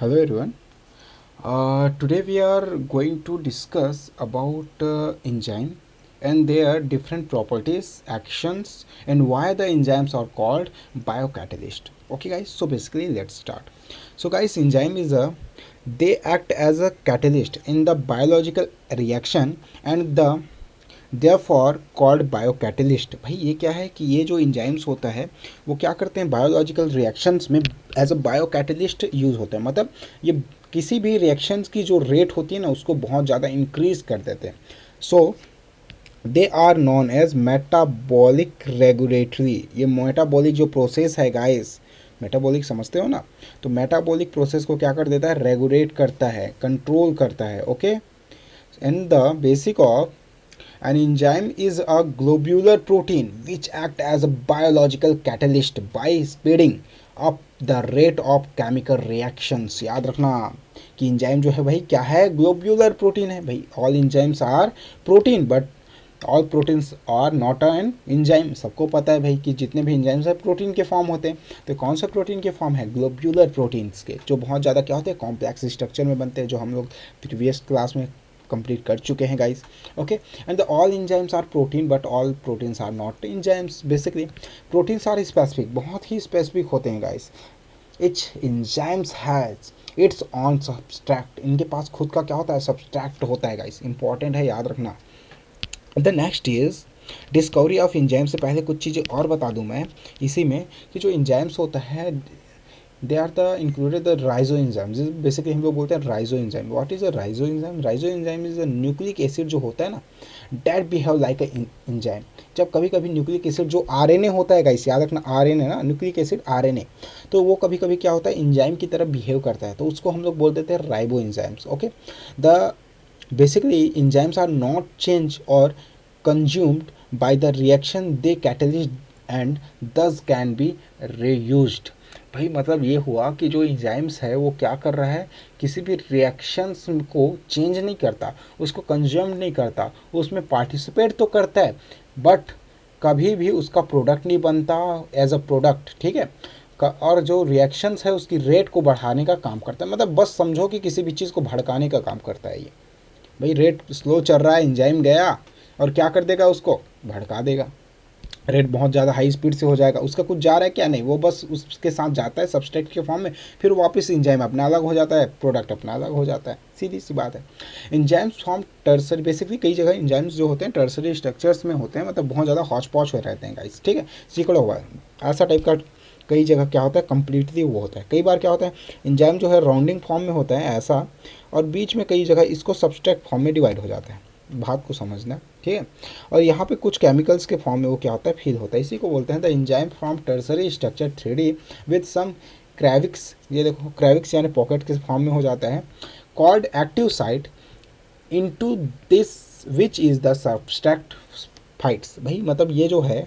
Hello everyone. Today we are going to discuss about enzyme and their different properties, actions, and why the enzymes are called biocatalyst. Okay, guys. So basically, let's start. So, guys, enzyme is a they act as a catalyst in the biological reaction and the therefore called biocatalyst. भाई ये क्या है कि ये जो enzymes होता है वो क्या करते हैं बायोलॉजिकल रिएक्शंस में एज अ बायोकैटलिस्ट यूज़ होता है। मतलब ये किसी भी रिएक्शंस की जो रेट होती है ना उसको बहुत ज़्यादा इंक्रीज कर देते हैं। So they are known as metabolic regulatory. ये मेटाबॉलिक जो प्रोसेस है गाइस, मेटाबॉलिक समझते हो ना, तो मेटाबॉलिक प्रोसेस को क्या कर देता है, रेगुलेट करता है, कंट्रोल करता है। Okay, and the basic of an enzyme is a globular protein which act as a biological catalyst by speeding up the rate of chemical reactions। याद रखना कि इंजाइम जो है भाई क्या है, ग्लोब्यूलर प्रोटीन है। भाई all enzymes are protein but all proteins are not an enzyme. सबको पता है भाई कि जितने भी इंजाइम्स है प्रोटीन के फॉर्म होते हैं। तो कौन सा प्रोटीन के फॉर्म है, ग्लोब्यूलर प्रोटीन्स के, जो बहुत ज़्यादा क्या होते हैं, कॉम्प्लेक्स स्ट्रक्चर में बनते हैं, जो हम लोग प्रीवियस क्लास में कंप्लीट कर चुके हैं guys. Okay, and the all enzymes are protein but all proteins are not enzymes. Basically proteins are specific, बहुत ही स्पेसिफिक होते हैं guys. Each enzymes has its own substrate. इनके पास खुद का क्या होता है, सब्सट्रैक्ट होता है गाइस। इंपॉर्टेंट है, याद रखना। The next is discovery of enzyme. से पहले कुछ चीज़ें और बता दूं मैं इसी में कि जो इंजाइम्स होता है they are the included the ribo enzymes. Basically हम लोग बोलते हैं राइजो enzyme. What is a ribo enzyme? Ribo enzyme is a nucleic acid जो होता है ना, that behave like a enzyme. जब कभी कभी न्यूक्लिक एसिड जो आरएनए होता है गाइस, याद रखना आरएनए ना, न्यूक्लिक एसिड आरएनए, तो वो कभी कभी क्या होता है, एंजाइम की तरह बिहेव करता है, तो उसको हम लोग बोल देते हैं ribo enzymes. Okay, the basically enzymes are not changed or consumed by the reaction they catalyst and thus can be reused। भाई मतलब ये हुआ कि जो enzymes है वो क्या कर रहा है, किसी भी रिएक्शंस को चेंज नहीं करता, उसको कंज्यूम नहीं करता, उसमें पार्टिसिपेट तो करता है बट कभी भी उसका प्रोडक्ट नहीं बनता एज अ प्रोडक्ट। ठीक है, और जो रिएक्शंस है उसकी रेट को बढ़ाने का काम करता है। मतलब बस समझो कि किसी भी चीज़ को भड़काने का काम करता है ये। भाई रेट स्लो चल रहा है, एंजाइम गया और क्या कर देगा, उसको भड़का देगा। रेट बहुत ज़्यादा हाई स्पीड से हो जाएगा, उसका कुछ जा रहा है क्या, नहीं, वो बस उसके साथ जाता है सब्सट्रेट के फॉर्म में, फिर वापस एंजाइम अपना अलग हो जाता है, प्रोडक्ट अपना अलग हो जाता है। सीधी सी बात है। Enzymes form tertiary. बेसिकली कई जगह एंजाइम्स जो होते हैं टर्सरी स्ट्रक्चर्स में होते हैं, मतलब बहुत ज़्यादा हौच पौच हो रहते हैं गाइस। ठीक है, सीकड़ा हुआ है ऐसा टाइप का। कई जगह क्या होता है, कंप्लीटली वो होता है। कई बार क्या होता है, एंजाइम जो है राउंडिंग फॉर्म में होता है ऐसा, और बीच में कई जगह इसको सब्सट्रैक्ट फॉर्म में डिवाइड हो जाता है। बात को समझना, ठीक है। और यहाँ पे कुछ केमिकल्स के फॉर्म में वो क्या होता है, फील होता है। इसी को बोलते हैं the enzyme from tertiary structure 3D with some crevices. ये देखो क्रेविक्स यानी पॉकेट के फॉर्म में हो जाता है। Called active site into this which is the subtract fights. भाई मतलब ये जो है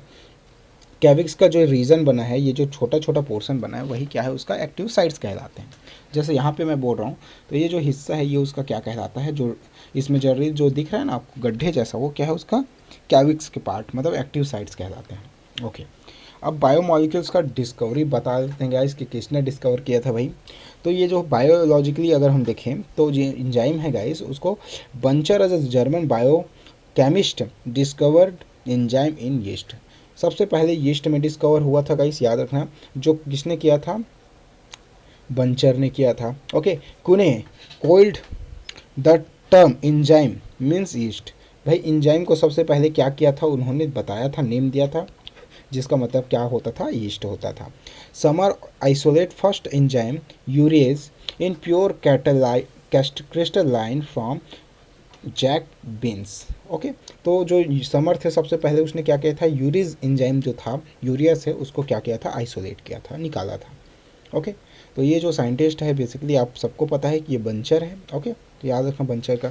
कैविक्स का जो रीजन बना है, ये जो छोटा छोटा पोर्शन बना है वही क्या है, उसका एक्टिव साइट्स कहलाते हैं। जैसे यहाँ पे मैं बोल रहा हूँ तो ये जो हिस्सा है ये उसका क्या कहलाता है, जो इसमें जो दिख रहा है ना आपको गड्ढे जैसा, वो क्या है, उसका कैविक्स के पार्ट, मतलब एक्टिव साइट्स कहलाते हैं। ओके, अब बायोमॉलिक्यूल्स का डिस्कवरी बता देते हैं गाइस कि किसने डिस्कवर किया था भाई। तो ये जो बायोलॉजिकली अगर हम देखें तो ये इंजाइम है गाइस, उसको Buchner as a German biochemist discovered enzyme in yeast. सबसे पहले यीस्ट में डिस्कवर हुआ था गाइस, याद रखना। जो किसने किया था, बंचर ने किया था। ओके, कुने cold the term enzyme means yeast. भाई इंजाइम को सबसे पहले क्या किया था, उन्होंने बताया था, नेम दिया था, जिसका मतलब क्या होता था, यीस्ट होता था। Sumner isolate first enzyme urease in pure crystalline from jack beans. Okay, तो जो समर थे सबसे पहले उसने क्या किया था, यूरिज एंजाइम जो था, यूरिया से उसको क्या किया था, आइसोलेट किया था, निकाला था। ओके, तो ये जो साइंटिस्ट है बेसिकली आप सबको पता है कि ये बंचर है। ओके, तो याद रखना बंचर का।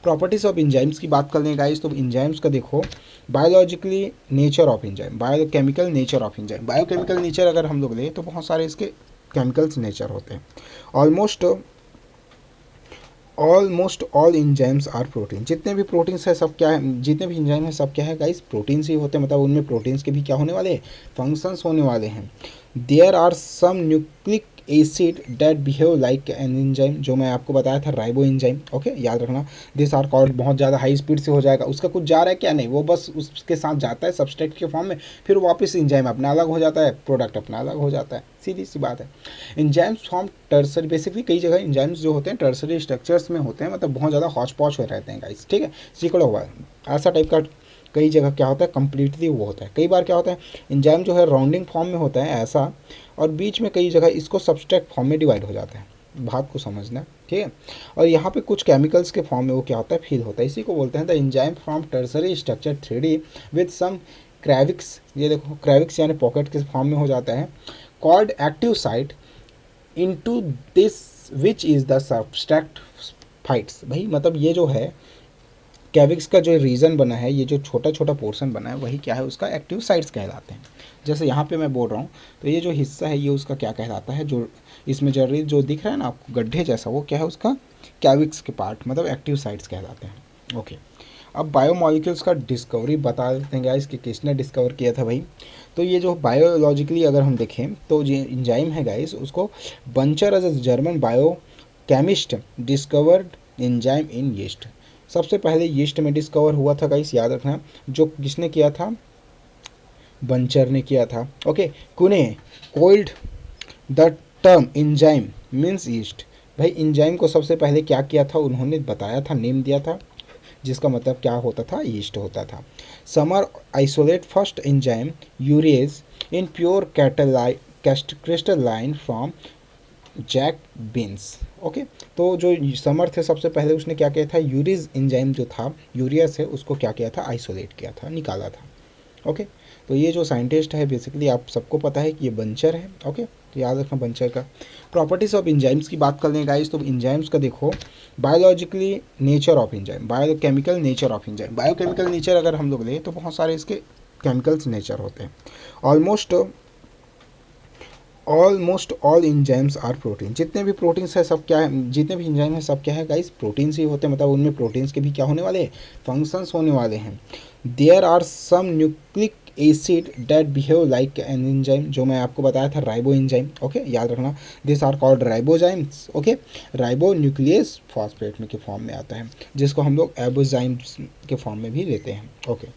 प्रॉपर्टीज ऑफ इंजाइम्स की बात कर लें गाइस, तो इंजाइम्स का देखो, biologically nature of enzyme, biochemical nature of enzyme. Biochemical nature अगर हम लोग लें तो बहुत सारे इसके केमिकल्स नेचर होते हैं। Almost all enzymes are protein. जितने भी प्रोटीन्स है सब क्या है, जितने भी इंजाइम है सब क्या है गाइस, प्रोटीन्स ही होते हैं। मतलब उनमें प्रोटीन्स के भी क्या होने वाले हैं, फंक्शंस होने वाले हैं। There are some nucleic acid that behave like an enzyme, जो मैं आपको बताया था राइबो एंजाइम। ओके, याद रखना, दिस आर कॉल्ड, बहुत ज़्यादा हाई स्पीड से हो जाएगा, उसका कुछ जा रहा है क्या, नहीं, वो बस उसके साथ जाता है सब्सट्रेट के फॉर्म में, फिर वापस एंजाइम अपना अलग हो जाता है, प्रोडक्ट अपना अलग हो जाता है, सीधी सी बात है। एंजाइम्स फॉर्म टर्सरी, बेसिकली कई जगह एंजाइम्स जो होते हैं टर्सरी स्ट्रक्चर्स में होते हैं, मतलब बहुत ज़्यादा हौच पौच हो रहते हैं गाइस, ठीक है, सिकुड़ा हुआ है ऐसा टाइप का। कई जगह क्या होता है कम्प्लीटली वो होता है, कई बार क्या होता है एंजाइम जो है राउंडिंग फॉर्म में होता है ऐसा, और बीच में कई जगह इसको सब्सट्रैक्ट फॉर्म में डिवाइड हो जाता है, बात को समझना, ठीक है। और यहाँ पे कुछ केमिकल्स के फॉर्म में वो क्या होता है फील होता है, इसी को बोलते हैं the enzyme from tertiary structure 3D with some crevices, ये देखो क्रेविक्स यानी पॉकेट के फॉर्म में हो जाता है, called active site into this which is the subtract fights. भाई मतलब ये जो है कैविक्स का जो रीजन बना है, ये जो छोटा छोटा पोर्शन बना है वही क्या है उसका एक्टिव साइट्स कहलाते हैं। जैसे यहाँ पे मैं बोल रहा हूँ तो ये जो हिस्सा है ये उसका क्या कहलाता है, जो इसमें जर्री जो दिख रहा है ना आपको गड्ढे जैसा, वो क्या है उसका कैविक्स के पार्ट, मतलब एक्टिव साइट्स कहलाते हैं। ओके, अब बायोमॉलिक्यूल्स का डिस्कवरी बता देते हैं गाइस कि किसने डिस्कवर किया था भाई। तो ये जो बायोलॉजिकली अगर हम देखें तो जो एंजाइम है गाइस उसको Buchner as a German biochemist discovered enzyme in yeast. सबसे पहले यीस्ट में डिस्कवर हुआ था गाइस, याद रखना, जो किसने किया था, बंचर ने किया था। ओके, कुने cold the term enzyme means yeast. भाई एंजाइम को सबसे पहले क्या किया था, उन्होंने बताया था, नेम दिया था, जिसका मतलब क्या होता था, यीस्ट होता था। Sumner isolate first enzyme urease in pure crystalline from jack beans. Okay, तो जो समर थे सबसे पहले उसने क्या किया था, यूरिज एंजाइम जो था यूरिया से उसको क्या किया था, आइसोलेट किया था, निकाला था। ओके, तो ये जो साइंटिस्ट है बेसिकली आप सबको पता है कि ये बंचर है। ओके, तो याद रखना बंचर का। प्रॉपर्टीज ऑफ एंजाइम्स की बात कर लें गाइस, तो एंजाइम्स का देखो biologically nature of enzyme, biochemical nature of enzyme. Biochemical nature अगर हम लोग लें तो बहुत सारे इसके केमिकल्स नेचर होते हैं। Almost all enzymes are protein, जितने भी प्रोटीन्स है सब क्या है, जितने भी एंजाइम है सब क्या है गाइस, प्रोटीन्स ही होते हैं, मतलब उनमें प्रोटीन्स के भी क्या होने वाले हैं, फंक्शंस होने वाले हैं। There are some nucleic acid that behave like an enzyme, जो मैं आपको बताया था राइबो एंजाइम। ओके, याद रखना, this are called ribozymes. Okay, ribo nucleus phosphate में के फॉर्म में आता है, जिसको हम लोग एबोजाइम्स के फॉर्म में भी लेते हैं। Okay,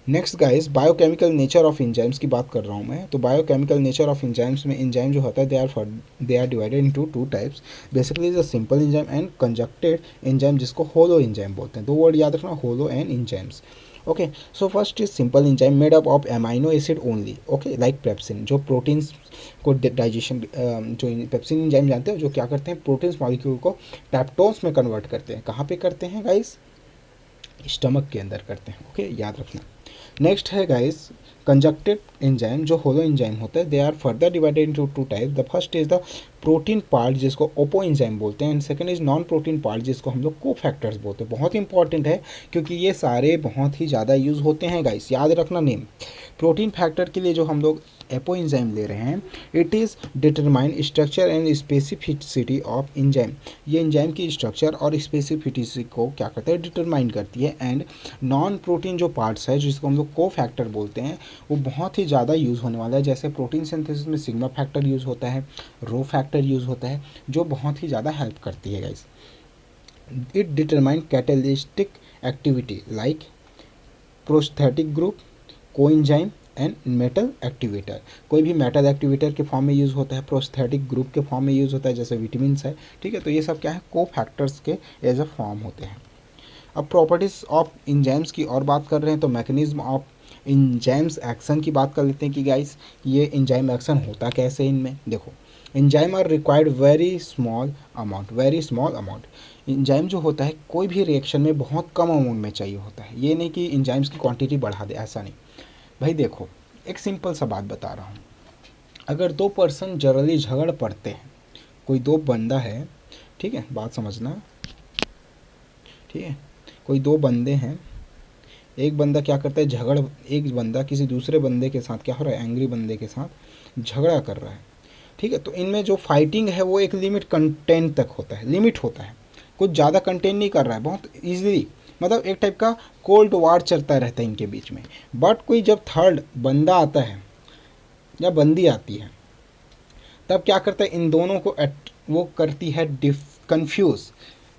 next guys, biochemical nature of enzymes की बात कर रहा हूँ मैं। तो बायोकेमिकल नेचर ऑफ एंजाइम्स में एंजाइम जो होता है they are divided into two types, basically the simple enzyme and conjugated enzyme, जिसको होलो एंजाइम बोलते हैं। दो वर्ड याद रखना, holo and enzymes. Okay, so first is simple enzyme made up of amino acid only. Okay, like pepsin, जो proteins को digestion, जो pepsin enzyme जानते हो, जो क्या करते हैं प्रोटीन्स मॉलिक्यूल को पेप्टोन्स में कन्वर्ट करते हैं। कहाँ पे करते हैं गाइस, स्टमक के अंदर करते हैं। ओके, याद रखना। नेक्स्ट है गाइस कंजक्टेड एंजाइम, जो होलो एंजाइम होता है, they are further divided into two type. The first is the protein part, जिसको ओपो एंजाइम बोलते हैं, and second is non protein part, जिसको हम लोग कोफैक्टर्स बोलते हैं। बहुत इंपॉर्टेंट है क्योंकि ये सारे बहुत ही ज़्यादा यूज़ होते हैं गाइस, याद रखना नेम। प्रोटीन फैक्टर के लिए जो हम लोग एपो एंजाइम ले रहे हैं, it is determine structure and specificity of enzyme. ये एंजाइम की स्ट्रक्चर और स्पेसिफिसिटी को क्या करता है, डिटरमाइन करती है। एंड नॉन प्रोटीन जो पार्ट्स है जिसको हम लोग को फैक्टर बोलते हैं, वो बहुत ही ज़्यादा यूज़ होने वाला है। जैसे प्रोटीन सिंथेसिस में सिग्मा फैक्टर यूज़ होता है, रो फैक्टर यूज़ होता है, जो बहुत ही ज़्यादा हेल्प करती है guys. It determine catalytic activity like prosthetic group, coenzyme and metal activator. कोई भी मेटल एक्टिवेटर के फॉर्म में यूज़ होता है, प्रोस्थेटिक ग्रुप के फॉर्म में यूज़ होता है, जैसे विटामिन है, ठीक है। तो ये सब क्या है, को फैक्टर्स के एज अ फॉर्म होते हैं। अब प्रॉपर्टीज़ ऑफ एंजाइम्स की और बात कर रहे हैं तो मैकेनिज्म ऑफ एंजाइम्स एक्शन की बात कर लेते हैं कि गाइस ये एंजाइम एक्शन होता कैसे। इनमें देखो, enzyme are required very small amount. Enzyme जो होता है कोई भी रिएक्शन में बहुत कम अमाउंट में चाहिए होता है। ये नहीं कि एंजाइम्स की क्वांटिटी बढ़ा दे, ऐसा नहीं भाई। देखो एक सिंपल सा बात बता रहा हूँ, अगर दो पर्सन जनरली झगड़ पड़ते हैं, कोई दो बंदा है, ठीक है, बात समझना, ठीक है, कोई दो बंदे हैं, एक बंदा क्या करता है, एक बंदा किसी दूसरे बंदे के साथ क्या हो रहा है, एंग्री बंदे के साथ झगड़ा कर रहा है, ठीक है। तो इनमें जो फाइटिंग है वो एक लिमिट कंटेंट तक होता है, लिमिट होता है, कुछ ज़्यादा कंटेंट नहीं कर रहा है, बहुत ईजिली, मतलब एक टाइप का कोल्ड वार चलता रहता है इनके बीच में। बट कोई जब थर्ड बंदा आता है या बंदी आती है, तब क्या करता है, इन दोनों को वो करती है कंफ्यूज।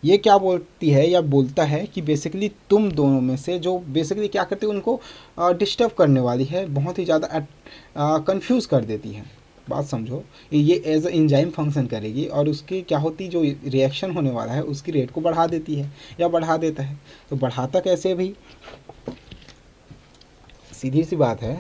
ये क्या बोलती है या बोलता है कि बेसिकली तुम दोनों में से जो बेसिकली क्या करते हैं उनको डिस्टर्ब करने वाली है, बहुत ही ज़्यादा कंफ्यूज कर देती है। बात समझो, ये एज अ एंजाइम फंक्शन करेगी और उसकी क्या होती, जो रिएक्शन होने वाला है उसकी रेट को बढ़ा देती है या बढ़ा देता है। तो बढ़ाता कैसे भाई, सीधी सी बात है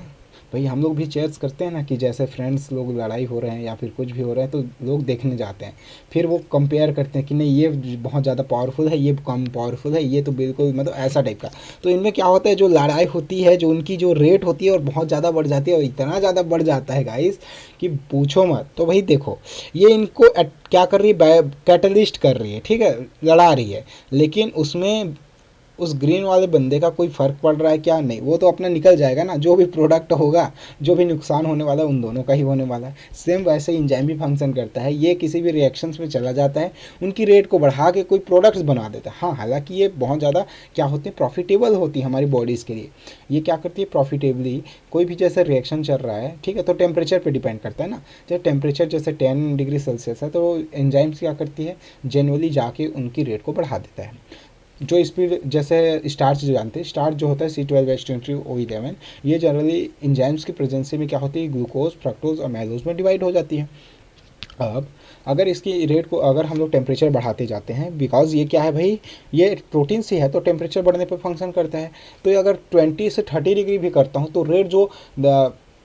भाई, हम लोग भी चेयर्स करते हैं ना कि जैसे फ्रेंड्स लोग लड़ाई हो रहे हैं या फिर कुछ भी हो रहा है तो लोग देखने जाते हैं, फिर वो कंपेयर करते हैं कि नहीं ये बहुत ज़्यादा पावरफुल है, ये कम पावरफुल है, ये तो बिल्कुल मतलब ऐसा टाइप का। तो इनमें क्या होता है, जो लड़ाई होती है, जो उनकी जो रेट होती है और बहुत ज़्यादा बढ़ जाती है, और इतना ज़्यादा बढ़ जाता है गाइस कि पूछो मत। तो भाई देखो, ये इनको क्या कर रही है, कैटलिस्ट कर रही है, ठीक है, लड़ा रही है, लेकिन उसमें उस ग्रीन वाले बंदे का कोई फ़र्क पड़ रहा है क्या, नहीं, वो तो अपना निकल जाएगा ना, जो भी प्रोडक्ट होगा, जो भी नुकसान होने वाला है उन दोनों का ही होने वाला है। सेम वैसे इंजाइम भी फंक्शन करता है, ये किसी भी रिएक्शंस में चला जाता है, उनकी रेट को बढ़ा के कोई प्रोडक्ट्स बना देता है। हाँ, हालांकि ये बहुत ज़्यादा क्या होते हैं, प्रॉफिटेबल होती है हमारी बॉडीज़ के लिए। ये क्या करती है, प्रॉफिटेबली कोई भी जैसे रिएक्शन चल रहा है, ठीक है, तो टेम्परेचर पर डिपेंड करता है ना। जब टेम्परेचर जैसे 10 डिग्री सेल्सियस है तो एंजाइम्स क्या करती है, जनरली जाके उनकी रेट को बढ़ा देता है। जो स्पीड जैसे स्टार्च जो जानते हैं, स्टार्च जो होता है C12H23O11, ये जनरली इंजाइम्स की प्रेजेंसी में क्या होती है, ग्लूकोज, फ्रक्टोज और मैलोज में डिवाइड हो जाती है। अब अगर इसकी रेट को अगर हम लोग टेम्परेचर बढ़ाते जाते हैं, बिकॉज ये क्या है भाई, ये प्रोटीन से है तो टेम्परेचर बढ़ने पर फंक्शन करता है। तो ये अगर 20 से 30 डिग्री भी करता हूँ तो रेट जो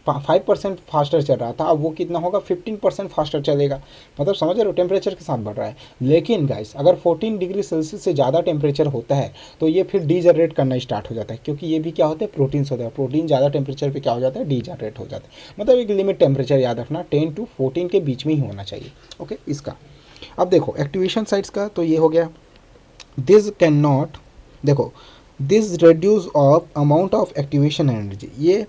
5% फास्टर चल रहा था, अब वो कितना होगा, 15% फास्टर चलेगा। मतलब समझ रहे हो, टेम्परेचर के साथ बढ़ रहा है। लेकिन गाइस अगर 14 डिग्री सेल्सियस से ज़्यादा टेम्परेचर होता है तो ये फिर डीजनरेट करना स्टार्ट हो जाता है, क्योंकि ये भी क्या होता है, प्रोटीन्स होता है। प्रोटीन ज़्यादा टेम्परेचर पे क्या हो जाता है, डीजनरेट हो जाता है। मतलब एक लिमिट टेम्परेचर याद रखना, 10 to 14 के बीच में ही होना चाहिए। ओके, इसका अब देखो एक्टिवेशन साइट्स का, तो ये हो गया दिस कैन नॉट, देखो this reduce of amount of activation energy. ये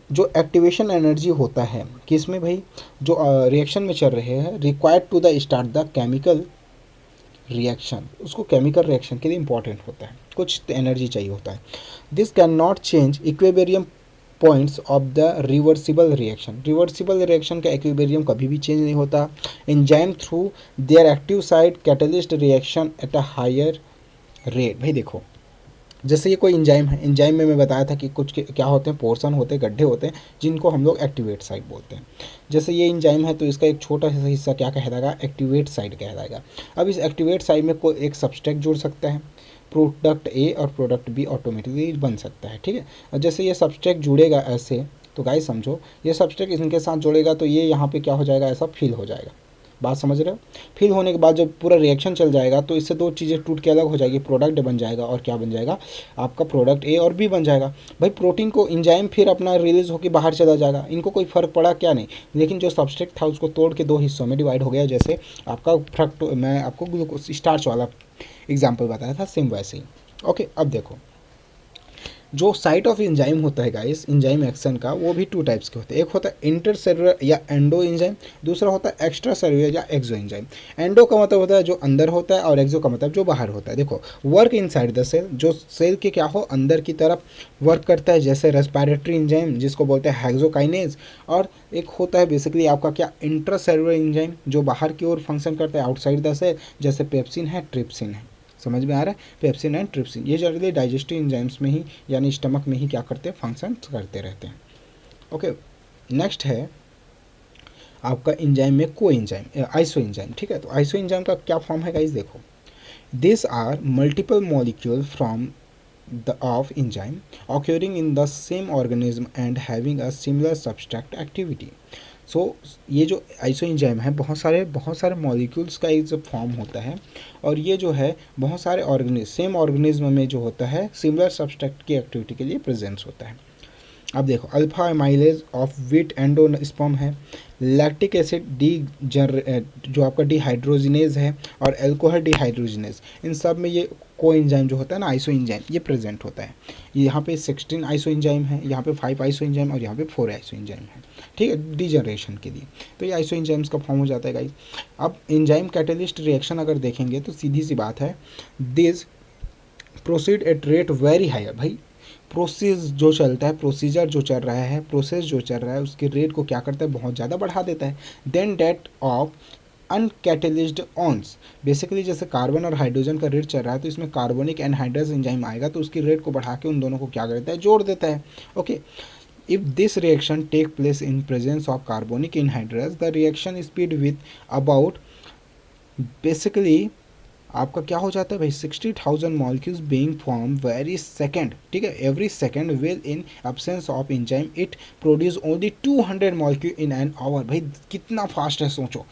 जो एक्टिवेशन एनर्जी होता है किसमें भाई, जो रिएक्शन में चल रहे हैं, required to the start the chemical reaction, उसको केमिकल रिएक्शन के लिए इंपॉर्टेंट होता है, कुछ एनर्जी चाहिए होता है। This can not change equilibrium points of the reversible reaction. Reversible reaction का इक्विलिब्रियम कभी भी चेंज नहीं होता। Enzyme through their active site catalyst reaction at a higher rate. भाई देखो, जैसे ये कोई इंजाइम है, इंजाइम में मैं बताया था कि कुछ क्या होते हैं, पोर्शन होते हैं, गड्ढे होते हैं, जिनको हम लोग एक्टिवेट साइट बोलते हैं। जैसे ये इंजाइम है तो इसका एक छोटा सा हिस्सा क्या कहलाएगा, एक्टिवेट साइट कहलाएगा। अब इस एक्टिवेट साइट में कोई एक सब्सट्रैक्ट जुड़ सकता है, प्रोडक्ट ए और प्रोडक्ट बी ऑटोमेटिकली बन सकता है, ठीक है। और जैसे ये सब्सट्रैक्ट जुड़ेगा ऐसे, तो गाइस समझो ये सब्सट्रैक्ट इनके साथ जुड़ेगा तो ये यहाँ पे क्या हो जाएगा, ऐसा फिल हो जाएगा। बात समझ रहे हो, फिल होने के बाद जब पूरा रिएक्शन चल जाएगा तो इससे दो चीज़ें टूट के अलग हो जाएगी, प्रोडक्ट बन जाएगा और क्या बन जाएगा, आपका प्रोडक्ट ए और बी बन जाएगा। भाई प्रोटीन को इंजाइम फिर अपना रिलीज होकर बाहर चला जाएगा, इनको कोई फर्क पड़ा क्या, नहीं। लेकिन जो सब्सट्रैक्ट था उसको तोड़ के दो हिस्सों में डिवाइड हो गया, जैसे आपका फ्रक्टो, मैं आपको ग्लूकोज स्टार्च वाला एग्जाम्पल बताया था, सेम वैसे ही। ओके, अब देखो जो साइट ऑफ एंजाइम होता है गाइस, एंजाइम एक्शन का, वो भी 2 टाइप्स के होते हैं। एक होता है इंटर सेलुलर या एंडो एंजाइम, दूसरा होता है एक्स्ट्रा सेलुलर या एक्सो एंजाइम। एंडो का मतलब होता है जो अंदर होता है और एक्सो का मतलब जो बाहर होता है। देखो, वर्क इनसाइड द सेल, जो सेल के क्या हो अंदर की तरफ वर्क करता है, जैसे रेस्पिरेटरी एंजाइम जिसको बोलते हैं हेक्सोकाइनेज। और एक होता है बेसिकली आपका क्या, इंट्रा सेलुलर एंजाइम, जो बाहर की ओर फंक्शन करता है आउटसाइड द सेल, जैसे पेप्सिन है, ट्रिप्सिन है। समझ में आ रहा है, पेप्सिन एंड ट्रिप्सिन, ये जनरली डाइजेस्टिव एंजाइम्स में ही यानी स्टमक में ही क्या करते हैं, फंक्शन करते रहते हैं। ओके, नेक्स्ट है आपका एंजाइम में को एंजाइम, आइसो एंजाइम, ठीक है। तो आइसो एंजाइम का क्या फॉर्म है गाइस, देखो this are multiple molecule from the of enzyme occurring in the same organism and having a similar substrate activity। सो ये जो आइसो एंजाइम है बहुत सारे मॉलिक्यूल्स का एक जब फॉर्म होता है, और ये जो है बहुत सारे ऑर्गेनिज्म, सेम ऑर्गेनिज्म में जो होता है सिमिलर सब्सट्रैक्ट की एक्टिविटी के लिए प्रेजेंस होता है। अब देखो, alpha amylase of wheat endosperm है, लैक्टिक एसिड जो आपका डिहाइड्रोजिनेज है, और एल्कोहल डिहाइड्रोजिनेज, इन सब में ये को एंजाइम जो होता है ना, आइसो एंजाइम, ये प्रेजेंट होता है। यहाँ पे 16 आइसो एंजाइम है, यहाँ पे 5 आइसो एंजाइम और यहाँ पे 4 आइसो एंजाइम है, ठीक है, डिजनरेशन के लिए। तो ये आइसो एंजाइम्स का फॉर्म हो जाता है गाइस। अब एंजाइम कैटलिस्ट रिएक्शन अगर देखेंगे तो सीधी सी बात है, this proceed at rate very higher. भाई प्रोसेस जो चलता है, प्रोसीजर जो चल रहा है, प्रोसेस जो चल रहा है, उसके रेट को क्या करता है, बहुत ज़्यादा बढ़ा देता है। देन डेट ऑफ अनकैटलिज्ड ऑन्स, बेसिकली जैसे कार्बन और हाइड्रोजन का रेट चल रहा है तो इसमें कार्बोनिक एनहाइड्रस एंजाइम आएगा तो उसकी रेट को बढ़ा के उन दोनों को क्या करता है, जोड़ देता है। Okay, if this reaction take place in presence of carbonic anhydrase the reaction speed with about, basically आपका क्या हो जाता है भाई, 60,000 molecules being form very second, ठीक है, every second will in absence of enzyme it produce only 200 molecule in an hour. भाई कितना फास्ट है सोचो,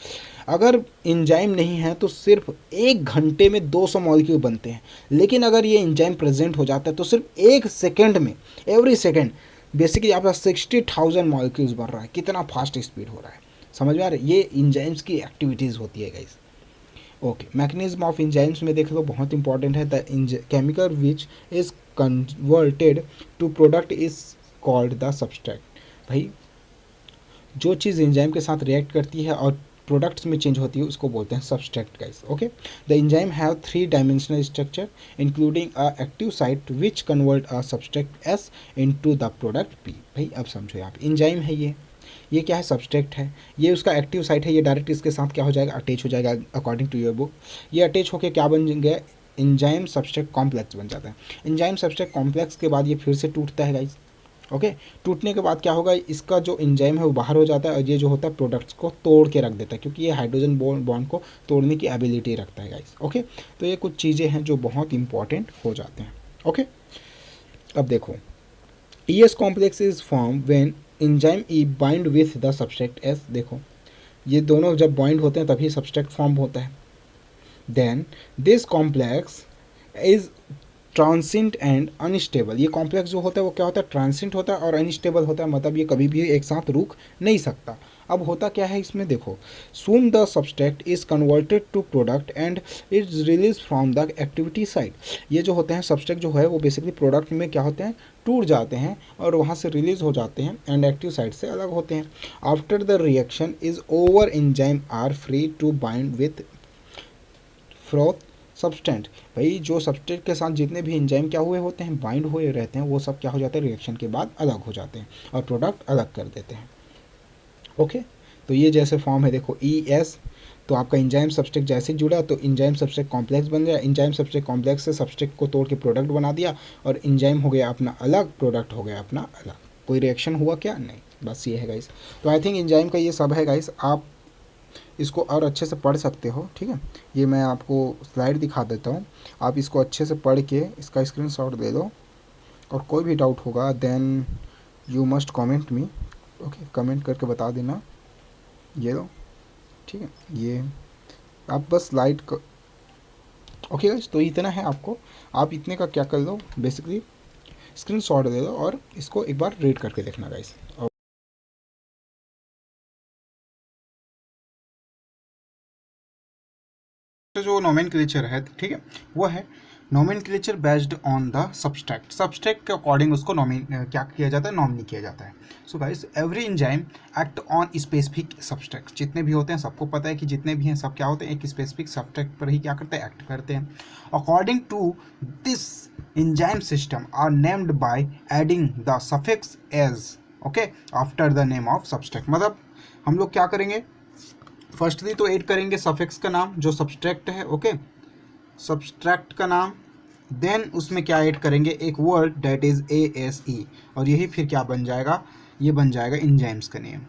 अगर एंजाइम नहीं है तो सिर्फ 1 घंटे में 200 मॉलिक्यूल बनते हैं, लेकिन अगर ये एंजाइम प्रेजेंट हो जाता है तो सिर्फ 1 सेकेंड में, एवरी सेकेंड बेसिकली आपका 60,000 मॉलिक्यूल्स बन रहा है। कितना फास्ट स्पीड हो रहा है, समझ में आ रहा है, ये एंजाइम्स की एक्टिविटीज़ होती है guys. Okay, mechanism of enzymes में देख लो, बहुत इंपॉर्टेंट है। The chemical which is converted to product is called the substrate. भाई जो चीज़ एंजाइम के साथ रिएक्ट करती है और प्रोडक्ट्स में चेंज होती है उसको बोलते हैं subtract guys. Okay, the enzyme have 3 dimensional structure including a active site which convert a subtract S into the product P. भाई अब समझो, यहाँ पे एंजाइम है, ये क्या है, सब्सट्रैक्ट है, ये उसका एक्टिव साइट है, ये डायरेक्ट इसके साथ क्या हो जाएगा, अटैच हो जाएगा अकॉर्डिंग टू योर बुक। ये अटैच होकर क्या बन गया, एंजाइम सब्सट्रैक्ट कॉम्प्लेक्स बन जाता है। एंजाइम सब्सट्रैक्ट कॉम्प्लेक्स के बाद ये फिर से टूटता है गाइस। ओके, टूटने के बाद क्या होगा, इसका जो एंजाइम है वो बाहर हो जाता है और ये जो होता है प्रोडक्ट्स को तोड़ के रख देता है, क्योंकि ये हाइड्रोजन बॉन्ड को तोड़ने की एबिलिटी रखता है गाइस। ओके, तो ये कुछ चीज़ें हैं जो बहुत इंपॉर्टेंट हो जाते हैं। ओके, अब देखो, ES complex is form when enzyme E bind with the subtract S. देखो ये दोनों जब बाइंड होते हैं तभी सब्सट्रैक्ट फॉर्म होता है। Then this complex is transient and unstable. ये कॉम्प्लेक्स जो होता है वो क्या होता है, ट्रांसिएंट होता है और अनस्टेबल होता है, मतलब ये कभी भी एक साथ रुक नहीं सकता। अब होता क्या है इसमें, देखो, soon the substrate is converted to product and is release from the activity side. ये जो होते हैं सब्सट्रैक्ट जो है वो बेसिकली प्रोडक्ट में क्या होते हैं, टूट जाते हैं और वहाँ से रिलीज हो जाते हैं एंड एक्टिव साइड से अलग होते हैं। After the reaction is over enzyme are free to bind with froth substrate. भाई जो सब्सटेंट के साथ जितने भी एंजाइम क्या हुए होते हैं, बाइंड हुए रहते हैं, वो सब क्या हो जाते हैं, रिएक्शन के बाद अलग हो जाते हैं और प्रोडक्ट अलग कर देते हैं। ओके, तो ये जैसे फॉर्म है, देखो ES, तो आपका एंजाइम सब्सट्रैक्ट जैसे जुड़ा तो एंजाइम सब्सट्रैक्ट कॉम्प्लेक्स बन गया, एंजाइम सब्सट्रैक्ट कॉम्प्लेक्स से सब्सट्रैक्ट को तोड़ के प्रोडक्ट बना दिया और एंजाइम हो गया अपना अलग, प्रोडक्ट हो गया अपना अलग। कोई रिएक्शन हुआ क्या, नहीं, बस ये है गाइस। तो आई थिंक एंजाइम का ये सब है गाइस, आप इसको और अच्छे से पढ़ सकते हो। ठीक है, ये मैं आपको स्लाइड दिखा देता हूँ, आप इसको अच्छे से पढ़ के इसका स्क्रीनशॉट दे दो और कोई भी डाउट होगा then you must comment me. Okay, comment करके बता देना, ये लो, ठीक है, ये आप बस स्लाइड ओके गाइस, तो इतना है आपको, आप इतने का क्या कर लो, बेसिकली स्क्रीनशॉट दे दो और इसको एक बार रीड करके देखना गाइस। तो जो नोमेनक्लेचर है, ठीक है, वो है nomenclature based on the subtract. Subtract के अकॉर्डिंग उसको क्या किया जाता है, नॉमिनी किया जाता है। So guys, every enzyme act on specific subtract. जितने भी होते हैं सबको पता है कि जितने भी हैं सब क्या होते हैं, एक स्पेसिफिक सब्सट्रैक्ट पर ही क्या करते हैं, एक्ट करते हैं। According to this enzyme system are named by adding the suffix ase, okay, after the name of substrate. मतलब हम लोग क्या करेंगे, फर्स्टली तो ऐड करेंगे सफिक्स का नाम जो सब्सट्रैक्ट है, ओके, सब्सट्रैक्ट का नाम, देन उसमें क्या ऐड करेंगे, एक वर्ड डेट इज ASE, और यही फिर क्या बन जाएगा, ये बन जाएगा एंजाइम्स का नेम,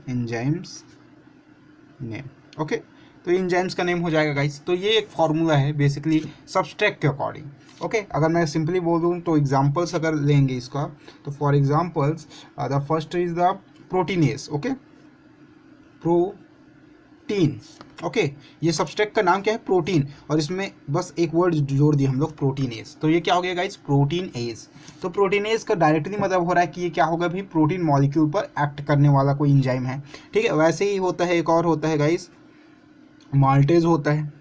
एंजाइम्स नेम। ओके, तो एंजाइम्स का नेम हो जाएगा गाइस। तो ये एक फार्मूला है बेसिकली सब्सट्रैक्ट के अकॉर्डिंग। ओके, अगर मैं सिंपली बोल दूँ तो एग्जांपल्स अगर लेंगे इसका, तो for examples the first is the proteinase. Okay, protein, okay, ये सब्सट्रैक्ट का नाम क्या है, प्रोटीन, और इसमें बस एक वर्ड जोड़ दिया हम लोग, प्रोटीनेस। तो ये क्या हो गया गाइस, प्रोटीनेस। तो प्रोटीनेस का डायरेक्टली मतलब हो रहा है कि ये क्या होगा भाई, प्रोटीन मॉलिक्यूल पर एक्ट करने वाला कोई एंजाइम है। ठीक है, वैसे ही होता है, एक और होता है गाइस, माल्टेज होता है,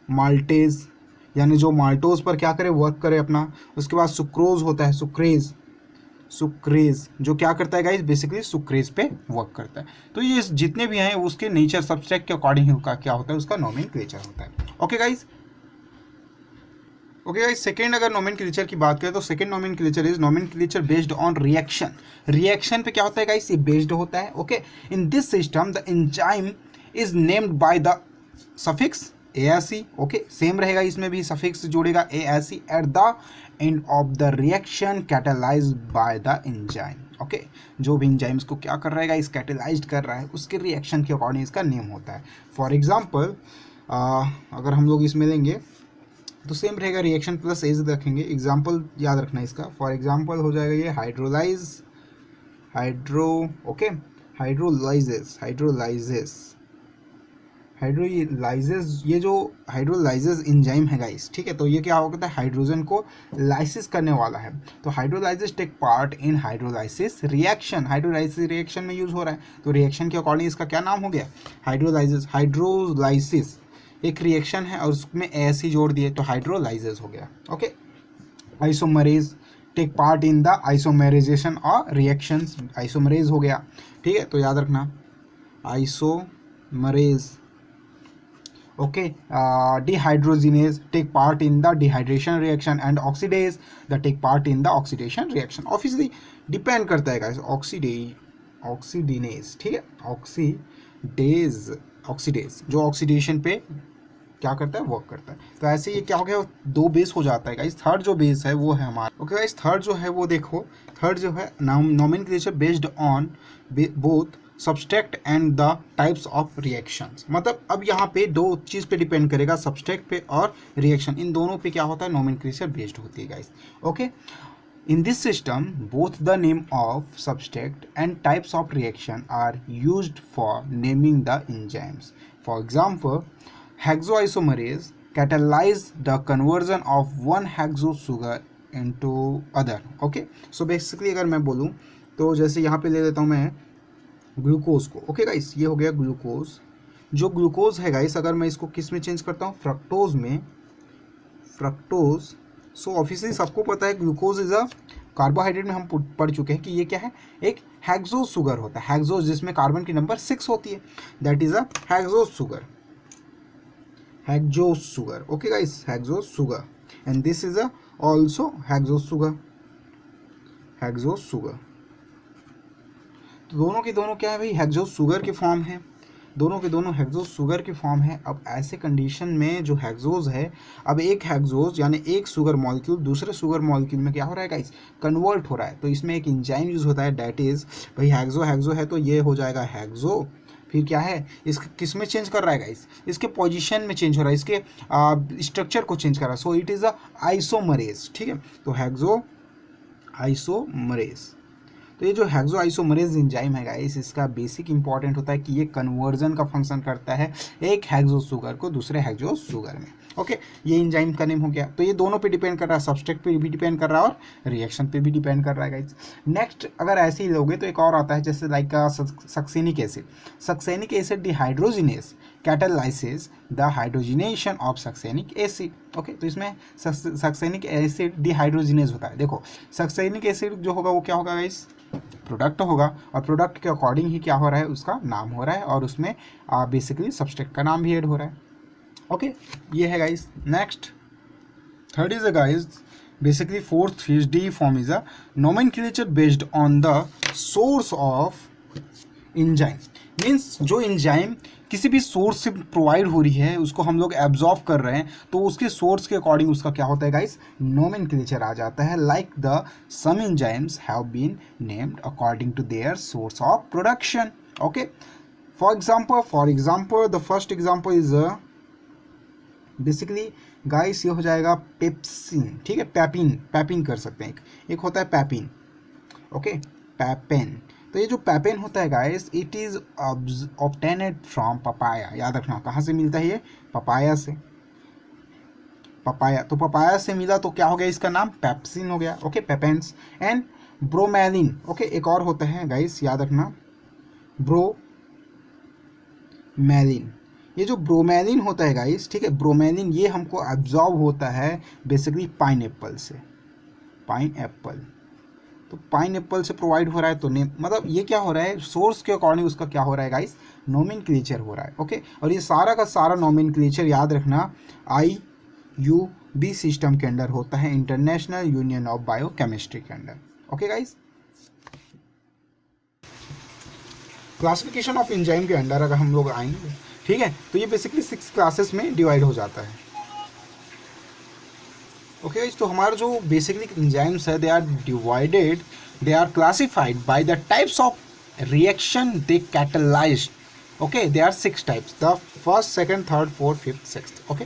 माल्टेज यानी जो माल्टोज पर क्या करे, वर्क करे अपना। उसके बाद सुक्रोज होता है, सुक्रेज, सुक्रेज जो क्या करता है गाइस, बेसिकली सुक्रेज पे वर्क करता है। तो ये जितने भी हैं उसके नेचर सब्सट्रैक्ट के अकॉर्डिंग का क्या होता है, उसका नोमेनक्लेचर होता है। Okay guys, okay guys, second अगर नोमेनक्लेचर की बात करें तो second nomenclature is nomenclature based on reaction. Reaction पे क्या होता है गाइस, ये बेस्ड होता है। Okay, in this system the enzyme is named by the suffix ASE। Okay, same रहेगा, इसमें भी सफिक्स जोड़ेगा ASE at the end of the reaction catalysed by the enzyme. Okay, जो भी एंजाइम्स को क्या कर रहा है गाइस, कैटेलाइज्ड कर रहा है, उसके रिएक्शन के अकॉर्डिंग इसका नेम होता है। फॉर एग्जांपल अगर हम लोग इसमें लेंगे तो सेम रहेगा, रिएक्शन प्लस एज रखेंगे। एग्जाम्पल याद रखना है इसका। फॉर एग्जाम्पल हो जाएगा ये हाइड्रोलाइजेस, ये जो हाइड्रोलाइजेस एंजाइम है गाइस, ठीक है, तो ये क्या होता है, हाइड्रोजन को लाइसिस करने वाला है। तो hydrolases take part in hydrolysis reaction, hydrolysis reaction में यूज हो रहा है, तो रिएक्शन के अकॉर्डिंग इसका क्या नाम हो गया, हाइड्रोलाइसिस एक रिएक्शन है और उसमें ASE जोड़ दिए तो हाइड्रोलाइजेस हो गया। Okay, isomerase take part in the isomerization और रिएक्शंस, आइसोमरेज हो गया। ठीक है, तो याद रखना isomerase. Okay, dehydrogenase take part in the dehydration reaction and oxidase the take part in the oxidation reaction. Obviously depend करता है गाइस, ऑक्सीडिनेज, ठीक है, ऑक्सीडेज जो ऑक्सीडेशन पे क्या करता है, वर्क करता है। तो ऐसे ये क्या हो गया, दो बेस हो जाता है गाइस। थर्ड जो बेस है वो है हमारा, ओके गाइस, थर्ड जो है वो देखो, थर्ड जो है nomenclature based on both subtract and the types of reactions. मतलब अब यहाँ पे दो चीज़ पे डिपेंड करेगा, सब्सट्रैक्ट पे और रिएक्शन, इन दोनों पे क्या होता है, नोमेनक्लेचर बेस्ड होती है guys. Okay, in this system both the name of substrate and types of reaction are used for naming the enzymes. For example, hexoisomerase catalyze the conversion of one hexo sugar into other. Okay, so basically अगर मैं बोलूँ तो जैसे यहाँ पे ले लेता हूँ मैं ग्लूकोज को। ओके गाइस, ये हो गया ग्लूकोज। जो ग्लूकोज है गाइस, अगर मैं इसको किस में चेंज करता हूँ, फ्रक्टोज में, फ्रक्टोज। सो ऑब्वियसली सबको पता है ग्लूकोज इज अ कार्बोहाइड्रेट में हम पढ़ चुके हैं कि ये क्या है, एक हेक्सोज शुगर होता है, हेक्सोज जिसमें कार्बन की नंबर 6 होती है, that is a hexose sugar, hexose sugar. Okay guys, hexose sugar and this is a also hexose sugar, hexose sugar. तो दोनों के दोनों क्या है भाई, हेक्सोज शुगर के फॉर्म है, दोनों के दोनों हेक्सोज शुगर की फॉर्म है। अब ऐसे कंडीशन में जो हेक्सोज है, अब एक हेक्सोज यानी एक शुगर मॉलिक्यूल दूसरे शुगर मॉलिक्यूल में क्या हो रहा है गाइस, कन्वर्ट हो रहा है। तो इसमें एक एंजाइम यूज होता है, दैट इज भाई हेक्सो है तो ये हो जाएगा हेक्सो, फिर क्या है, इसके किस में चेंज कर रहा है गाइस, इसके पोजीशन में चेंज हो रहा है, इसके स्ट्रक्चर को चेंज कर रहा है। So it is a isomerase. ठीक है, तो हेक्सो आइसोमरेज। तो ये जो हेक्सो आइसोमरेज एंजाइम है गाइस, इसका बेसिक इंपॉर्टेंट होता है कि ये कन्वर्जन का फंक्शन करता है एक हेक्सो शुगर को दूसरे हेक्सो शुगर में। ओके, ये एंजाइम का नेम हो गया। तो ये दोनों पे डिपेंड कर रहा है, सब्सट्रेट पे भी डिपेंड कर रहा है और रिएक्शन पे भी डिपेंड कर रहा है गाइस। नेक्स्ट अगर ऐसे ही लोगे तो एक और आता है, जैसे like succinic acid. Succinic acid dehydrogenase catalysis the hydrogenation of succinic acid. Okay, तो इसमें सक्सेनिक एसिड डिहाइड्रोजिनेज होता है। देखो, सक्सेनिक एसिड जो होगा वो क्या होगा गाइस, प्रोडक्ट होगा, और प्रोडक्ट के अकॉर्डिंग ही क्या हो रहा है, उसका नाम हो रहा है, और उसमें बेसिकली सब्सट्रेट का नाम भी ऐड हो रहा है। ओके, ये है guys. Next third is a guys, basically fourth is D form is a nomenclature based on the source of enzyme. Means जो एंजाइम किसी भी सोर्स से प्रोवाइड हो रही है, उसको हम लोग एब्जॉर्व कर रहे हैं, तो उसके सोर्स के अकॉर्डिंग उसका क्या होता है गाइस, नोमेनक्लेचर आ जाता है। Like the some enzymes have been named according to their source of production. Okay, for example the first example is basically guys, ये हो जाएगा पेप्सिन। ठीक है, पैपिन कर सकते हैं, एक होता है पैपिन। Okay, papain. तो ये जो पैपेन होता है guys, it is obtained from papaya. याद रखना, कहाँ से मिलता है ये, पपाया से। पपाया, तो पपाया से मिला तो क्या हो गया, इसका नाम पेप्सिन हो गया। Okay, papains and bromelain. Okay, एक और होता है गाइस, याद रखना, ब्रोमेलिन। ये जो ब्रोमेलिन होता है गाइस, ठीक है, ब्रोमेलिन ये हमको एब्जॉर्ब होता है बेसिकली पाइन एप्पल से, पाइन एप्पल। तो पाइन एप्पल से प्रोवाइड हो रहा है, तो नेम मतलब ये क्या हो रहा है, सोर्स के अकॉर्डिंग उसका क्या हो रहा है गाइस, नोमेनक्लेचर हो रहा है। ओके, और ये सारा का सारा नोमेनक्लेचर याद रखना, IUPAC बी सिस्टम के अंडर होता है इंटरनेशनल यूनियन ऑफ बायोकेमिस्ट्री के under. Okay guys, classification of enzyme के अंडर अगर हम लोग आएंगे, ठीक है, तो ये बेसिकली 6 क्लासेस में डिवाइड हो जाता है। ओके गाइस, तो हमारा जो बेसिकली एंजाइम्स है, they are divided, they are classified by the types of reaction they catalyse. Okay, they are 6 types, the first, second, third, fourth, fifth, sixth. Okay,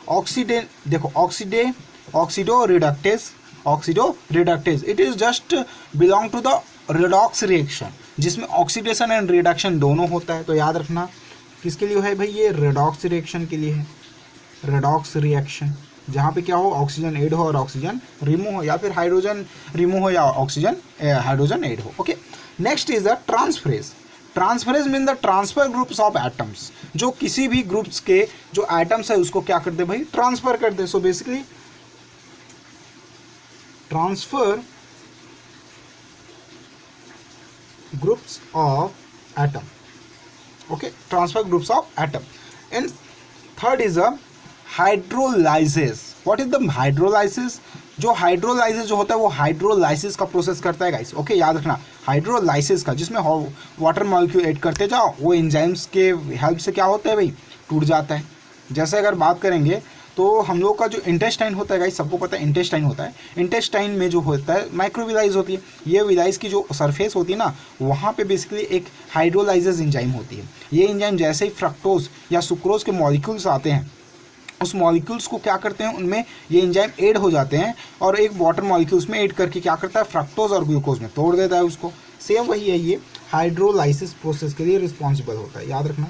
oxido देखो, oxido reductase it is just belong to the redox reaction, जिसमें oxidation and reduction दोनों होता है। तो याद रखना किसके लिए है भाई, ये रेडॉक्स रिएक्शन के लिए है। रेडॉक्स रिएक्शन जहाँ पे क्या हो, ऑक्सीजन ऐड हो और ऑक्सीजन रिमूव हो, या फिर हाइड्रोजन रिमूव हो या ऑक्सीजन हाइड्रोजन ऐड हो। Okay, next is the transferase. Transferase mean the transfer groups of atoms, जो किसी भी ग्रुप्स के जो एटम्स है उसको क्या कर दे भाई, ट्रांसफर कर दे। So basically transfer groups of atom. Okay, transfer groups of atom. And third is a hydrolysis. What is the hydrolysis? जो हाइड्रोलाइसिस जो होता है वो हाइड्रोलाइसिस का प्रोसेस करता है गाइस। ओके, याद रखना हाइड्रोलाइसिस का, जिसमें वाटर मॉलिक्यूल ऐड करते जाओ, वो एंजाइम्स के हेल्प से क्या होता है भाई, टूट जाता है। जैसे अगर बात करेंगे तो हम लोग का जो इंटेस्टाइन होता है गाइस, सबको पता है इंटेस्टाइन होता है। इंटेस्टाइन में जो होता है माइक्रोविलाइज होती है, ये विलाइज की जो सरफेस होती है ना, वहाँ पे बेसिकली एक हाइड्रोलाइसिस एंजाइम होती है। ये एंजाइम जैसे ही फ्रक्टोज या सुक्रोज के मॉलिक्यूल्स आते हैं, उस मॉलिक्यूल्स को क्या करते हैं, उनमें ये एंजाइम ऐड हो जाते हैं और एक वाटर मॉलिक्यूल्स में ऐड करके क्या करता है, फ्रक्टोज और ग्लूकोज में तोड़ देता है उसको। सेम वही है, ये हाइड्रोलाइसिस प्रोसेस के लिए रिस्पॉन्सिबल होता है, याद रखना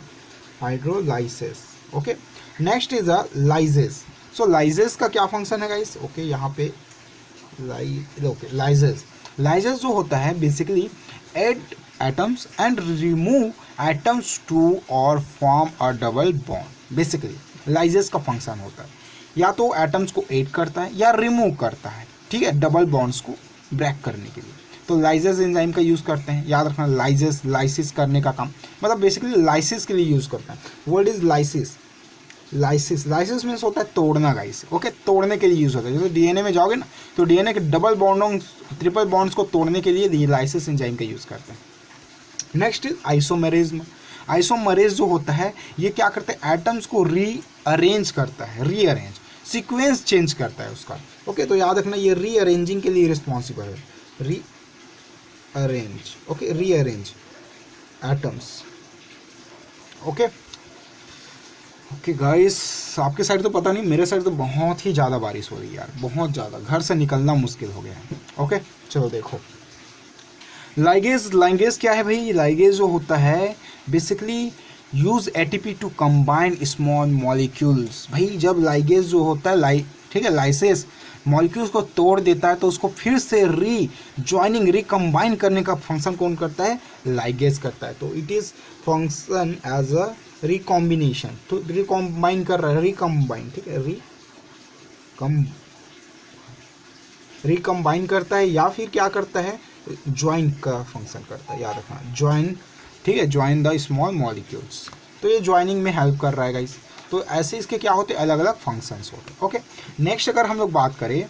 hydrolysis. Okay, next is a lyases. So lyases का क्या फंक्शन है गाइस? ओके, यहाँ पे लाइजेस जो होता है basically add atoms and remove atoms to और form a double bond. Basically lyases का फंक्शन होता है, या तो एटम्स को ऐड करता है या रिमूव करता है, ठीक है, डबल बॉन्ड्स को ब्रेक करने के लिए। तो लाइजेस एंजाइम का यूज़ करते हैं, याद रखना लाइसिस करने का काम, मतलब बेसिकली लाइसिस के लिए यूज़ करते हैं। वर्ड इज लाइसिस मीन्स होता है तोड़ना गाइस। ओके, तोड़ने के लिए यूज़ होता है। जैसे डीएनए में जाओगे ना, तो डीएनए के डबल बॉन्डों ट्रिपल बॉन्ड्स को तोड़ने के लिए ये लाइसिस एंजाइम का यूज़ करते हैं। Next is isomerism. आइसोमरेज जो होता है ये क्या करता है, एटम्स को रीअरेंज करता है, रीअरेंज सीक्वेंस चेंज करता है उसका। ओके, तो याद रखना ये रीअरेंजिंग के लिए रिस्पॉन्सिबल है, rearrange. Okay, rearrange atoms. Okay okay guys, आपके साइड तो पता नहीं, मेरे साइड तो बहुत ही ज़्यादा बारिश हो रही है यार, बहुत ज़्यादा, घर से निकलना मुश्किल हो गया है। ओके, चलो देखो लाइगेज क्या है भाई? लाइगेज जो होता है basically use ATP to combine small molecules. भाई जब लाइगेज जो होता है ठीक है, लाइसेस मॉलिक्यूल्स को तोड़ देता है तो उसको फिर से रिकम्बाइन करने का फंक्शन कौन करता है? लाइगेज करता है। तो it is function as a recombination, तो रिकम्बाइन कर रहा है, रिकम्बाइन, ठीक है, रिकम्बाइन करता है, या फिर क्या करता है, ज्वाइन का फंक्शन करता है, याद रखना ज्वाइन, ठीक है, ज्वाइन द स्मॉल मॉलिक्यूल्स। तो ये ज्वाइनिंग में हेल्प कर रहा है गाइस। तो ऐसे इसके क्या होते हैं, अलग अलग फंक्शंस होते हैं। ओके, नेक्स्ट अगर हम लोग बात करें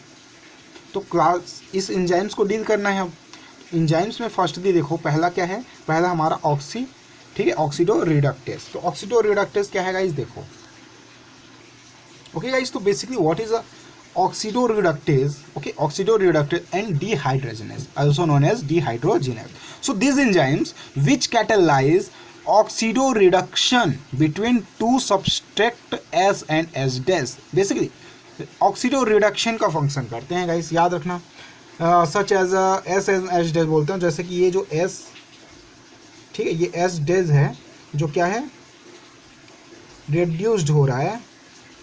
तो क्लास इस एंजाइम्स को डील करना है। अब एंजाइम्स में फर्स्ट देखो पहला क्या है, पहला हमारा ठीक है, ऑक्सीडो रिडक्टेज। तो ऑक्सीडो रिडक्टेज क्या है गाइस, देखो। ओके गाइस, तो basically what is a oxidoreductase, okay, oxidoreductase and dehydrogenase, also known as dehydrogenase. So these enzymes which catalyze oxidoreduction between two substrate S and S dash, basically oxidoreduction का function करते हैं guys, याद रखना। Such as S and S dash बोलते हैं, जैसे कि ये जो S, ठीक है, ये S dash है जो क्या है, रिड्यूस्ड हो रहा है,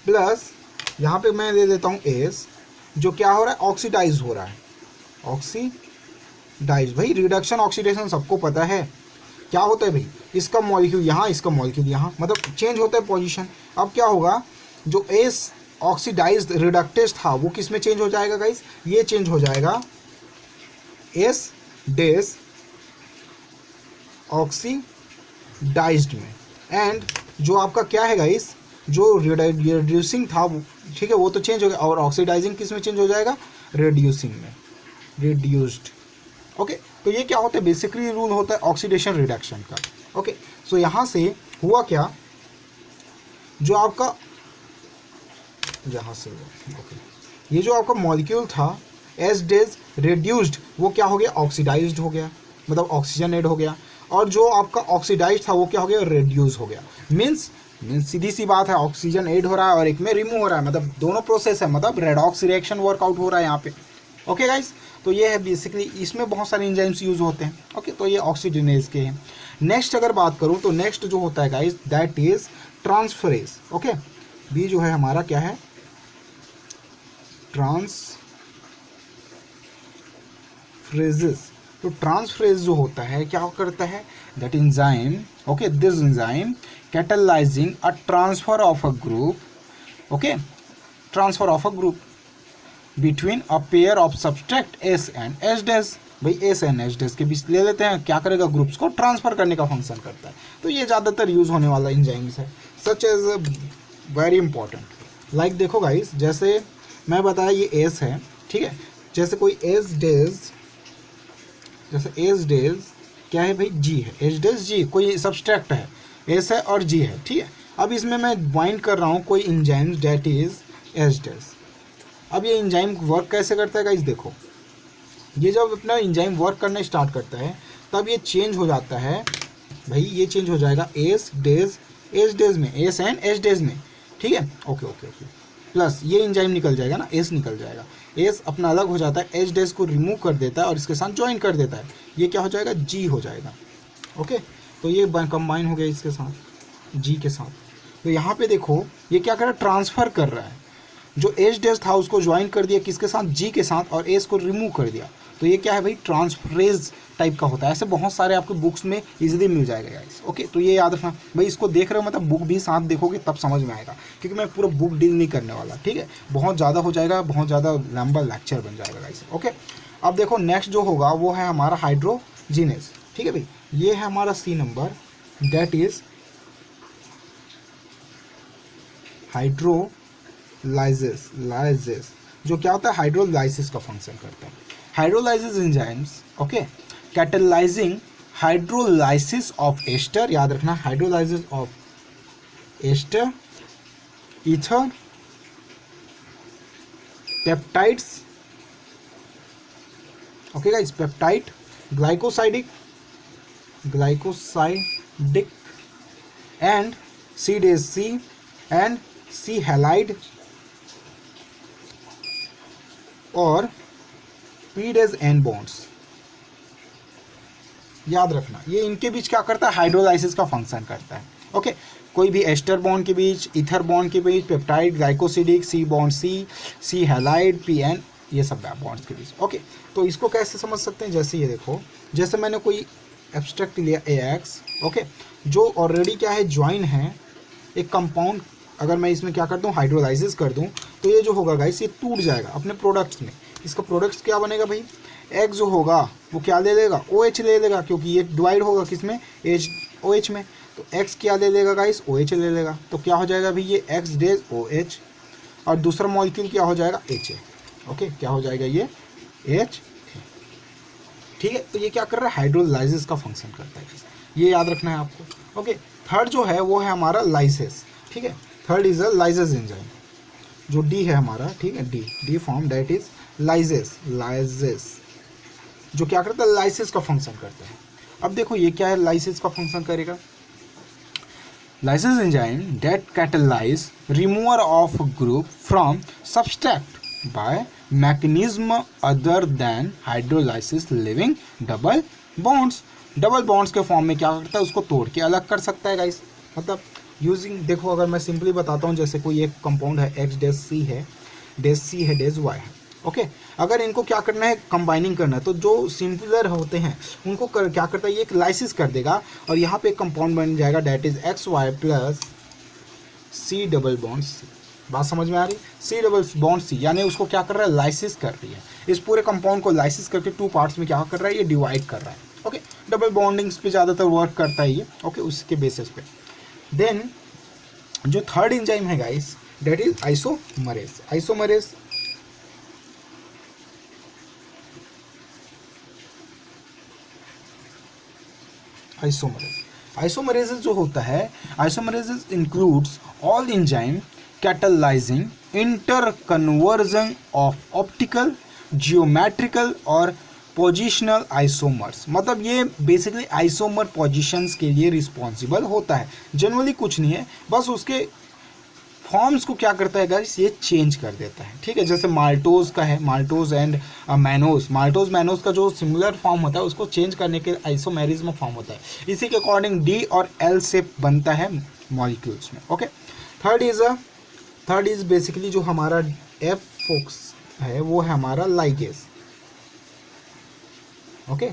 प्लस यहाँ पे मैं दे देता हूँ एस, जो क्या हो रहा है, ऑक्सीडाइज हो रहा है, ऑक्सीडाइज। भाई रिडक्शन ऑक्सीडेशन सबको पता है क्या होता है भाई, इसका मॉलिक्यूल यहाँ, इसका मॉलिक्यूल यहाँ, मतलब चेंज होता है पोजीशन। अब क्या होगा, जो एस ऑक्सीडाइज्ड रिडक्टेज था वो किस में चेंज हो जाएगा गाइस, ये चेंज हो जाएगा एस डेस ऑक्सीडाइज्ड में। एंड जो आपका क्या है गाइस, जो रिड्यूसिंग था ठीक है वो तो चेंज हो गया, और ऑक्सीडाइजिंग किस में चेंज हो जाएगा, रिड्यूसिंग में, रिड्यूस्ड। ओके, तो ये क्या होता है, बेसिकली रूल होता है ऑक्सीडेशन रिडक्शन का। ओके, सो यहाँ से हुआ क्या, जो आपका यहाँ से ओके, ये जो आपका मॉलिक्यूल था एज डेज रिड्यूस्ड, वो क्या हो गया, ऑक्सीडाइज्ड हो गया, मतलब ऑक्सीजन ऐड हो गया, और जो आपका ऑक्सीडाइज था वो क्या हो गया, रिड्यूस हो गया। मीन्स सीधी सी बात है, ऑक्सीजन ऐड हो रहा है और एक में रिमूव हो रहा है, मतलब दोनों प्रोसेस है, मतलब रेडॉक्स रिएक्शन वर्कआउट हो रहा है यहाँ पे। ओके गाइस, तो ये है बेसिकली, इसमें बहुत सारे एंजाइम्स यूज होते हैं। ओके, तो ये ऑक्सीजनेज के हैं। नेक्स्ट अगर बात करूँ तो नेक्स्ट जो होता है guys that is transferase. Okay, B जो है हमारा क्या है, ट्रांसफ्रेजेस। तो ट्रांसफ्रेज जो होता है क्या करता है, that enzyme, okay, this enzyme catalysing a transfer of a group, okay, transfer of a group between a pair of subtract S and H dash. भाई एस एंड एच डैश के बीच ले लेते हैं, क्या करेगा, ग्रुप्स को ट्रांसफर करने का फंक्शन करता है। तो ये ज़्यादातर यूज होने वाला एंजाइम्स है, such as very important. Like देखो गाइस, जैसे मैं बताया ये एस है, ठीक है, जैसे कोई एस डेज, जैसे एस डेज क्या है भाई, जी है, एच डेज जी, कोई सब्सट्रैक्ट है, एस है और जी है, ठीक है। अब इसमें मैं बाइंड कर रहा हूँ कोई enzyme that is H days. अब ये एंजाइम वर्क कैसे करता है गाइस, देखो, ये जब अपना एंजाइम वर्क करना स्टार्ट करता है तब ये चेंज हो जाता है भाई, ये चेंज हो जाएगा एस डेज, एच डेज में, एस एंड एच डेज में, ठीक है। ओके ओके ओके, प्लस ये एंजाइम निकल जाएगा ना, एस निकल जाएगा, एस अपना अलग हो जाता है, एच डेज को रिमूव कर देता है और इसके साथ ज्वाइन कर देता है, ये क्या हो जाएगा, जी हो जाएगा। ओके, तो ये कंबाइन हो गया इसके साथ, जी के साथ। तो यहाँ पे देखो ये क्या कर रहा है, ट्रांसफ़र कर रहा है, जो एच डेज था उसको ज्वाइन कर दिया किसके साथ, जी के साथ, और एस को रिमूव कर दिया। तो ये क्या है भाई, ट्रांसफ्रेज टाइप का होता है। ऐसे बहुत सारे आपके बुक्स में इजीली मिल जाएगा गाइस। ओके, तो ये याद रखना भाई, इसको देख रहे हो मतलब बुक भी साथ देखोगे तब समझ में आएगा, क्योंकि मैं पूरा बुक डील नहीं करने वाला, ठीक है, बहुत ज़्यादा हो जाएगा, बहुत ज़्यादा लंबा लेक्चर बन जाएगा गाइस। ओके, अब देखो नेक्स्ट जो होगा वो है हमारा हाइड्रोजीनेज, ठीक है भाई, ये है हमारा C number, that is hydrolysis. Lysis जो क्या होता है, हाइड्रोलाइसिस का फंक्शन करता है। Hydrolysis enzymes, okay, catalysing hydrolysis of ester, याद रखना, hydrolysis of ester, ether, peptides, okay guys, peptide, glycosidic and C dash C and C halide और पी डेज एन बॉन्ड्स। याद रखना ये इनके बीच क्या करता है, हाइड्रोलाइसिस का फंक्शन करता है। ओके, कोई भी एस्टर बॉन्ड के बीच, ईथर बॉन्ड के बीच, peptide, glycosidic, C bond C halide, P N, ये सब बॉन्ड्स के बीच। ओके, तो इसको कैसे समझ सकते हैं, जैसे ये देखो, जैसे मैंने कोई एब्स्ट्रैक्ट लिया AX, ओके, जो ऑलरेडी क्या है, ज्वाइन है एक कंपाउंड, अगर मैं इसमें क्या कर दूं, हाइड्रोलाइसिस कर दूं, तो ये जो होगा गाइस, ये टूट जाएगा अपने प्रोडक्ट्स में। इसका प्रोडक्ट्स क्या बनेगा भाई, X जो होगा वो क्या ले लेगा, OH ले लेगा, क्योंकि ये डिवाइड होगा किसमें, OH में, तो X क्या ले लेगा गाइस, OH ले लेगा। तो क्या हो जाएगा भाई, ये X डेज OH, और दूसरा मॉलिक्यूल क्या हो जाएगा, HA। ओके, क्या हो जाएगा ये HA, ठीक है। तो ये क्या कर रहा है, हाइड्रोलाइसिस का फंक्शन करता है, ये याद रखना है आपको। ओके, थर्ड जो है वो है हमारा लाइसिस, ठीक है, third is a lysis enzyme, जो डी है हमारा, ठीक है, D form, that is lysis, जो क्या करता है, लाइसिस का फंक्शन करता है। अब देखो ये क्या है, लाइसिस का फंक्शन करेगा, lysis enzyme that catalyse remover of group from substrate by mechanism other than hydrolysis leaving double bonds. Double bonds के फॉर्म में क्या करता है, उसको तोड़ के अलग कर सकता है गाइस, मतलब यूजिंग, देखो अगर मैं सिंपली बताता हूँ, जैसे कोई एक कंपाउंड है X डेज C है, डेज C है, डेज Y है। ओके, अगर इनको क्या करना है, कंबाइनिंग करना है, तो जो सिंपलर होते हैं उनको क्या करता है, ये एक लाइसिस कर देगा और यहाँ पे एक कंपाउंड बन जाएगा, that is XY plus C double bond C। बात समझ में आ रही, C डबल बॉन्ड C, यानी उसको क्या कर रहा है, लाइसिस कर रही है, इस पूरे कंपाउंड को लाइसिस करके टू पार्ट्स में क्या कर रहा है, ये डिवाइड कर रहा है। ओके, डबल बॉन्डिंग्स पे ज़्यादातर वर्क करता है ये। ओके, उसके बेसिस पे देन जो थर्ड एंजाइम है guys, that is isomerase. Isomerase जो होता है, isomerase includes all enzyme catalysing inter conversion of optical, geometrical और पोजिशनल आइसोमर्स। मतलब ये बेसिकली आइसोमर पोजिशंस के लिए रिस्पॉन्सिबल होता है। जनरली कुछ नहीं है, बस उसके फॉर्म्स को क्या करता है गाइस, ये चेंज कर देता है। ठीक है, जैसे माल्टोज का है, maltose and mannose, maltose mannose का जो सिमिलर फॉर्म होता है उसको चेंज करने के आइसोमेरिज में फॉर्म होता है। इसी के अकॉर्डिंग डी और एल शेप बनता है मॉलिक्यूल्स में। ओके, थर्ड इज बेसिकली जो हमारा एफ फोक्स है वो है हमारा लाइगेज। ओके,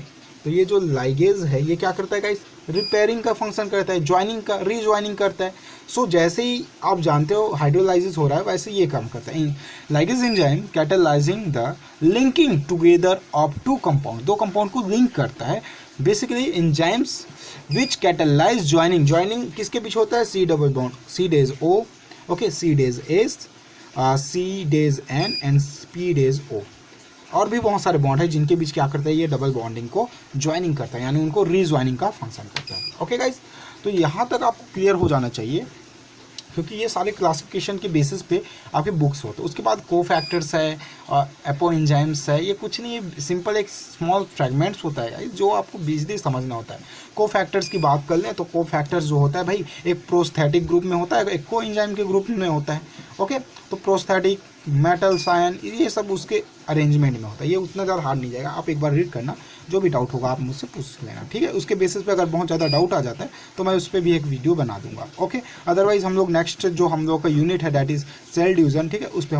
तो ये जो लाइगेज है ये क्या करता है गाइस, रिपेयरिंग का फंक्शन करता है, ज्वाइनिंग का, रीज्वाइनिंग करता है। सो जैसे ही आप जानते हो हाइड्रोलाइसिस हो रहा है वैसे ये काम करता है। Ligase enzyme catalysing the linking together of two compound, दो कंपाउंड को लिंक करता है। Basically enzymes which catalyse joining, joining किसके बीच होता है, C double bond, C dash O, okay, C dash S, C dash N and P dash O. और भी बहुत सारे बॉन्ड है जिनके बीच क्या करता है, ये डबल बॉन्डिंग को ज्वाइनिंग करता है, यानी उनको रीज्वाइनिंग का फंक्शन करता है। ओके गाइस, तो यहाँ तक आपको क्लियर हो जाना चाहिए, क्योंकि ये सारे क्लासिफिकेशन के बेसिस पे आपके बुक्स होते हैं। उसके बाद को फैक्टर्स है और एपो एंजाइम्स है, ये कुछ नहीं, सिंपल एक स्मॉल फ्रेगमेंट्स होता है जो आपको बिजली समझना होता है। को फैक्टर्स की बात कर लें तो को फैक्टर्स जो होता है भाई, एक प्रोस्थेटिक ग्रुप में होता है, एक को एंजाइम के ग्रुप में होता है। ओके, तो प्रोस्थेटिक, मेटल, सायन, ये सब उसके अरेंजमेंट में होता है। ये उतना ज़्यादा हार्ड नहीं जाएगा, आप एक बार रीड करना, जो भी डाउट होगा आप मुझसे पूछ लेना। ठीक है, उसके बेसिस पे अगर बहुत ज़्यादा डाउट आ जाता है तो मैं उस पर भी एक वीडियो बना दूंगा। ओके, अदरवाइज हम लोग नेक्स्ट जो हम लोग का यूनिट है दैट इज सेल डिवीजन, ठीक है, उस पर हम